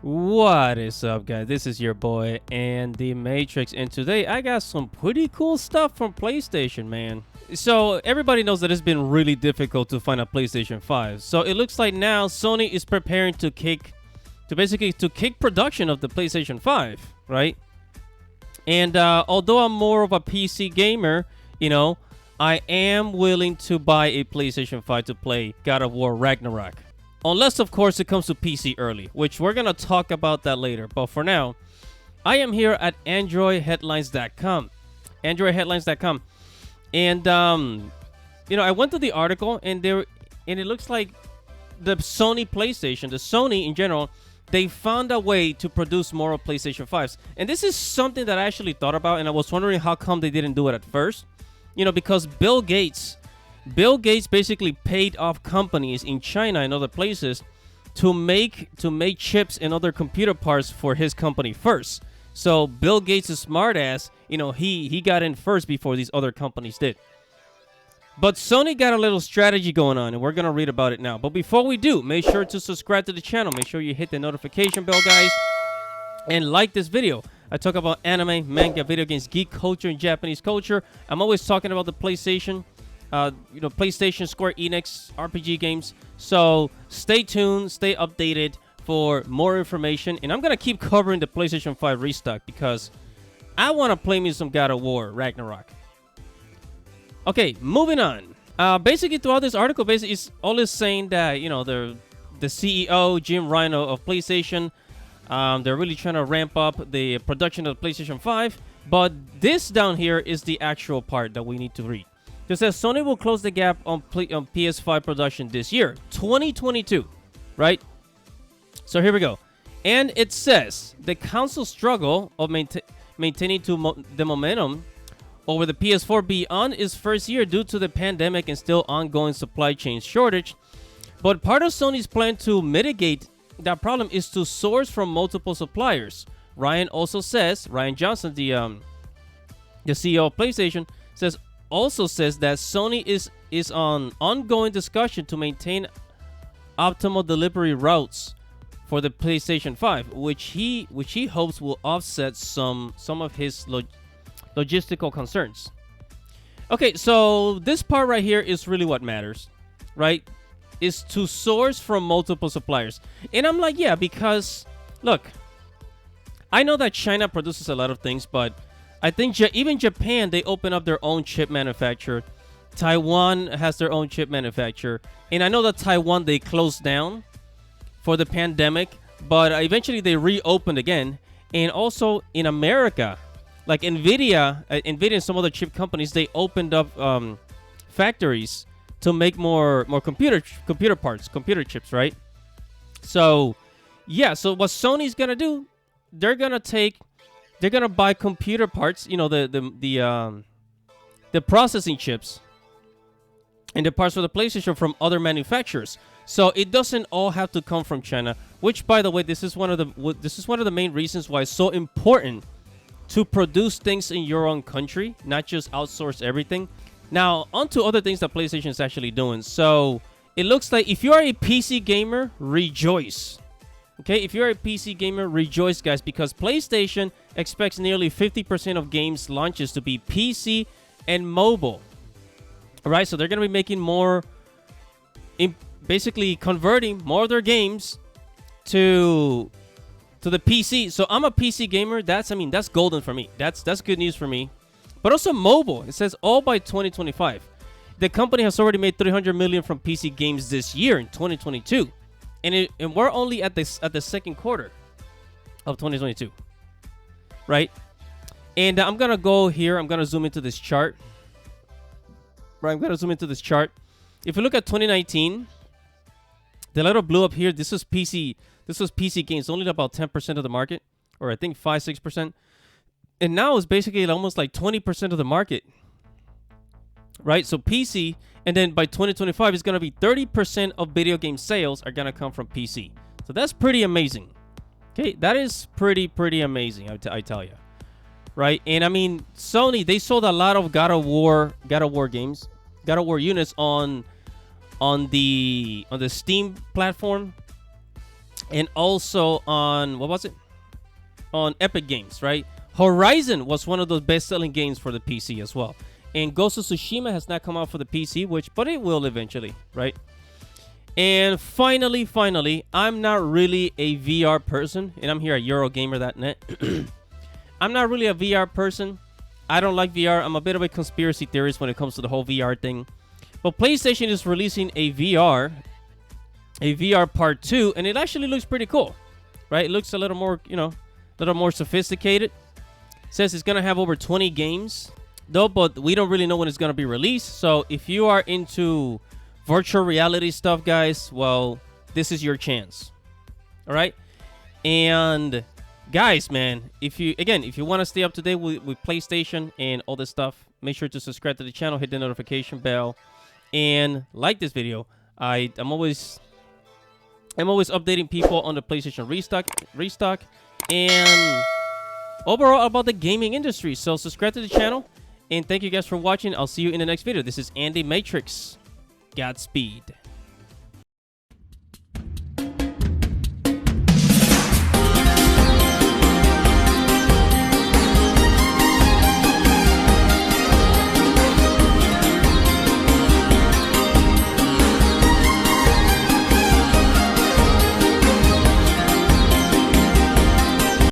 What is up, guys? This is your boy and the Matrix, and today I got some pretty cool stuff from PlayStation, man. So everybody knows that it's been really difficult to find a PlayStation 5. So it looks like now Sony is preparing to kick production of the PlayStation 5, right? And although I'm more of a PC gamer, I am willing to buy a PlayStation 5 to play God of War Ragnarok. Unless, of course, it comes to PC early, which we're going to talk about that later. But for now, I am here at AndroidHeadlines.com. AndroidHeadlines.com. And, I went to the article, and it looks like the Sony PlayStation, the Sony in general, they found a way to produce more of PlayStation 5s. And this is something that I actually thought about, and I was wondering how come they didn't do it at first. Because Bill Gates basically paid off companies in China and other places to make chips and other computer parts for his company first. So Bill Gates is smart ass, he got in first before these other companies did. But Sony got a little strategy going on, and we're going to read about it now. But before we do, make sure to subscribe to the channel. Make sure you hit the notification bell, guys, and like this video. I talk about anime, manga, video games, geek culture, and Japanese culture. I'm always talking about the PlayStation. PlayStation, Square Enix, RPG games. So stay tuned, stay updated for more information. And I'm going to keep covering the PlayStation 5 Restock because I want to play me some God of War Ragnarok. Okay, moving on. Basically, throughout this article, basically, it's always saying that, the CEO, Jim Ryan of PlayStation, they're really trying to ramp up the production of the PlayStation 5. But this down here is the actual part that we need to read. It says Sony will close the gap on PS5 production this year, 2022, right? So here we go. And it says the console's struggle of maintaining the momentum over the PS4 beyond its first year due to the pandemic and still ongoing supply chain shortage. But part of Sony's plan to mitigate that problem is to source from multiple suppliers. Ryan Johnson, the CEO of PlayStation, says that Sony is on ongoing discussion to maintain optimal delivery routes for the PlayStation 5, which he hopes will offset some of his logistical concerns. Okay, so this part right here is really what matters, right? Is to source from multiple suppliers. And I'm like, yeah, because look, I know that China produces a lot of things, but I think even Japan, they open up their own chip manufacturer. Taiwan has their own chip manufacturer. And I know that Taiwan, they closed down for the pandemic, but eventually they reopened again. And also in America, like Nvidia and some other chip companies, they opened up factories to make more computer parts, computer chips, right? So, yeah, so what Sony's going to do, they're going to buy computer parts, the processing chips and the parts for the PlayStation from other manufacturers. So it doesn't all have to come from China, which, by the way, this is one of the main reasons why it's so important to produce things in your own country, not just outsource everything. Now, on to other things that PlayStation is actually doing. So it looks like if you are a PC gamer, rejoice. Okay, if you're a PC gamer, rejoice, guys, because PlayStation expects nearly 50% of games launches to be PC and mobile. All right, so they're going to be making more, basically converting more of their games to the PC. So I'm a PC gamer. That's golden for me. That's good news for me. But also mobile. It says all by 2025. The company has already made $300 million from PC games this year in 2022. And we're only at the second quarter of 2022, right? And I'm going to go here. I'm going to zoom into this chart. Right, I'm going to zoom into this chart. If you look at 2019, the little blue up here, this was PC games, only about 10% of the market, or I think 5-6%. And now it's basically almost like 20% of the market, right? So PC, and then by 2025, it's going to be 30% of video game sales are going to come from PC. So that's pretty amazing. Okay, that is pretty amazing, I tell you. Right? And I mean, Sony, they sold a lot of God of War games, God of War units on the Steam platform. and also on, what was it? On Epic Games, right? Horizon was one of those best-selling games for the PC as well. And Ghost of Tsushima has not come out for the PC, but it will eventually, right? And finally, I'm not really a VR person, and I'm here at Eurogamer.net. I'm not really a VR person. I don't like VR. I'm a bit of a conspiracy theorist when it comes to the whole VR thing. But PlayStation is releasing a VR Part 2, and it actually looks pretty cool, right? It looks a little more, a little more sophisticated. It says it's going to have over 20 games, though, but we don't really know when it's going to be released. So if you are into virtual reality stuff, guys, well, this is your chance. All right? And guys, man, if you want to stay up to date with PlayStation and all this stuff, make sure to subscribe to the channel, hit the notification bell, and like this video. I'm always updating people on the PlayStation Restock and overall about the gaming industry. So subscribe to the channel, and thank you guys for watching. I'll see you in the next video. This is Andy Matrix. Godspeed.